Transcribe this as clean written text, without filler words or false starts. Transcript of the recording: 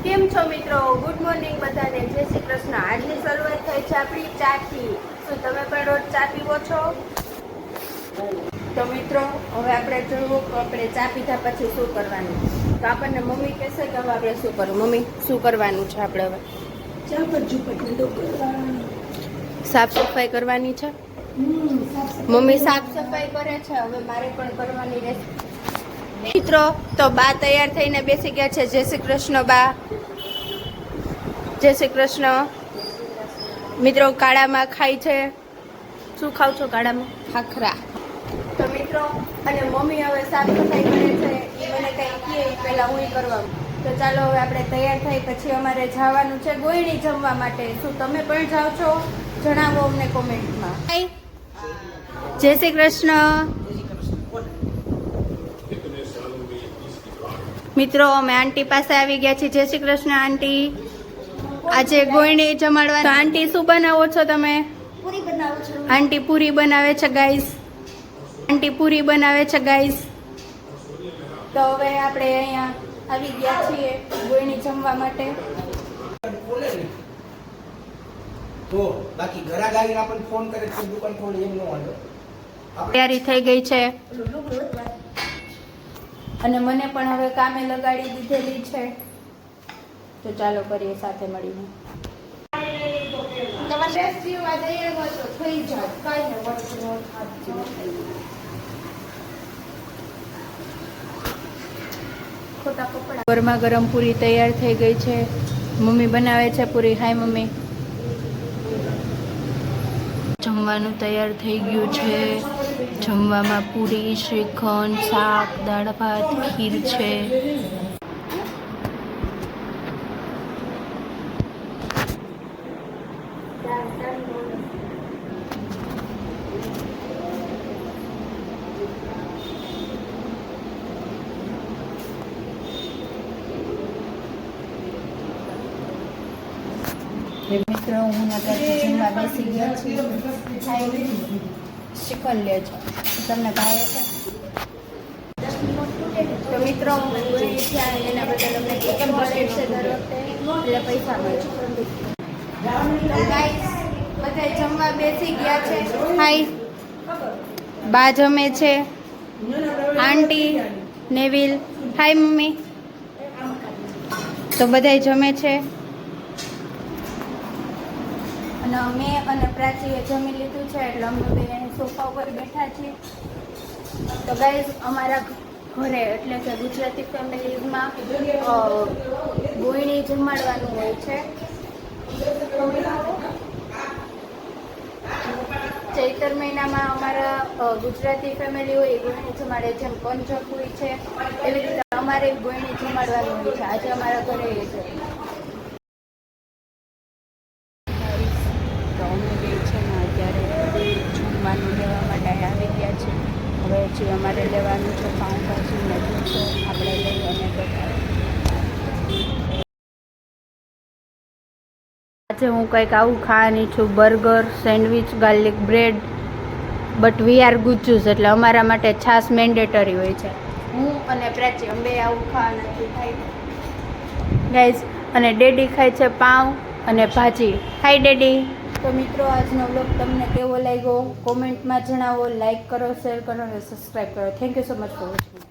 કેમ છો મિત્રો? ગુડ મોર્નિંગ બધાને. જય શ્રી કૃષ્ણ. આજની શરૂઆત થઈ છે આપણી ચાથી. શું તમે પણ રોજ ચા પીવો છો? તો મિત્રો હવે આપણે જોયું કે આપણે ચા પીધા પછી શું કરવાનું. તો આપણને મમ્મી કહેશે કે હવે આપણે શું કરવું. મમ્મી શું કરવાનું છે આપણે હવે? ચા પછી ઠંડો કરવાનો. સાફ સફાઈ કરવાની છે. મમ્મી સાફ સફાઈ કરે છે, હવે મારે પણ કરવાની રહેશે. મિત્રો તો બા તૈયાર થઈને બેસી ગયા છે. જય શ્રી કૃષ્ણ બા. જય શ્રી કૃષ્ણ. મિત્રો કાળામાં ખાય છે. શું ખાવ છો કાળામાં? ખાખરા. તો મિત્રો અને મમ્મી હવે સાફ સફાઈ કરે છે. એ મને કંઈ કહે પહેલાં હું કરવાનું. તો ચાલો હવે આપણે તૈયાર થઈ પછી અમારે જવાનું છે ગોયણી જમવા માટે. શું તમે પણ જાઓ છો? જણાવો અમને કોમેન્ટમાં. જય શ્રી કૃષ્ણ. મિત્રો અમે આંટી પાસે આવી ગયા છીએ. જય શ્રી કૃષ્ણ આંટી. આજે ગોયણી જમાડવા. આંટી શું બનાવો છો તમે? પૂરી બનાવું છું. આંટી પૂરી બનાવે છે ગાઈસ. આંટી પૂરી બનાવે છે ગાઈસ. તો હવે આપણે અહીંયા આવી ગયા છીએ ગોયણી જમવા માટે. તો બાકી ઘરા ગાઈને આપણને ફોન કરે છે દુકાન ખોલી એમ ન વાંધો. તૈયારી થઈ ગઈ છે અને મને પણ હવે કામે લગાડી દીધેલી છે. તો ચાલો કરીએ સાથે મળીને. ગરમા ગરમ પૂરી તૈયાર થઈ ગઈ છે. મમ્મી બનાવે છે પૂરી. Hi mummy. જમવાનું તૈયાર થઈ ગયું છે. જમવામાં પૂરી, શ્રીખંડ, શાક, દાળ ભાત, ખીર છે. મિત્રો હું જમવા બેસી ગયા છીએ. શ્રીખંડ લેજો. તમને ભાવે છે? તો મિત્રો એના બદલ અમને ચિકન મળે છે દર વખતે, એટલે પૈસા મળે. ગાઈસ બધા જમવા બેસી ગયા છે. હાય બા જમે છે. આંટી, નેવિલ. Hi mummy. તો બધા જમે છે અને અમે અને પ્રાચીએ જમી લીધું છે એટલે અમે બે સોફા ઉપર બેઠા છીએ. તો ગાઈઝ અમારા ઘરે એટલે કે ગુજરાતી ફેમિલીઝમાં ગોયણી જમાડવાનું હોય છે. ચૈતર મહિનામાં અમારા ગુજરાતી ફેમિલી હોય ગોયણી જમાડે. જેમ પંચક હોય છે એવી રીતે અમારે ગોયણી જમાડવાનું હોય છે. આજે અમારા ઘરે એ છે. તો અમે બે છે ને અત્યારે જમવાનું લેવા માટે આવી ગયા છે. હવે હજી અમારે લેવાનું છે પાઉંભાજી ને ઢોસો. આપણે લઈ અને બતાવીએ. આજે હું કંઈક આવું ખાવાની છું. Burger, sandwich, garlic bread. But we are Gujjus એટલે અમારા માટે છાશ મેન્ડેટરી હોય છે. હું અને પ્રાચી અમે આવું ખાવાના છું. ગાઈઝ અને ડેડી ખાય છે પાઉં અને ભાજી. Hi daddy. તો મિત્રો આજનો વ્લોગ તમને કેવો લાગ્યો કોમેન્ટમાં જણાવો. લાઈક કરો, શેર કરો અને સબસ્ક્રાઈબ કરો. Thank you so much for watching.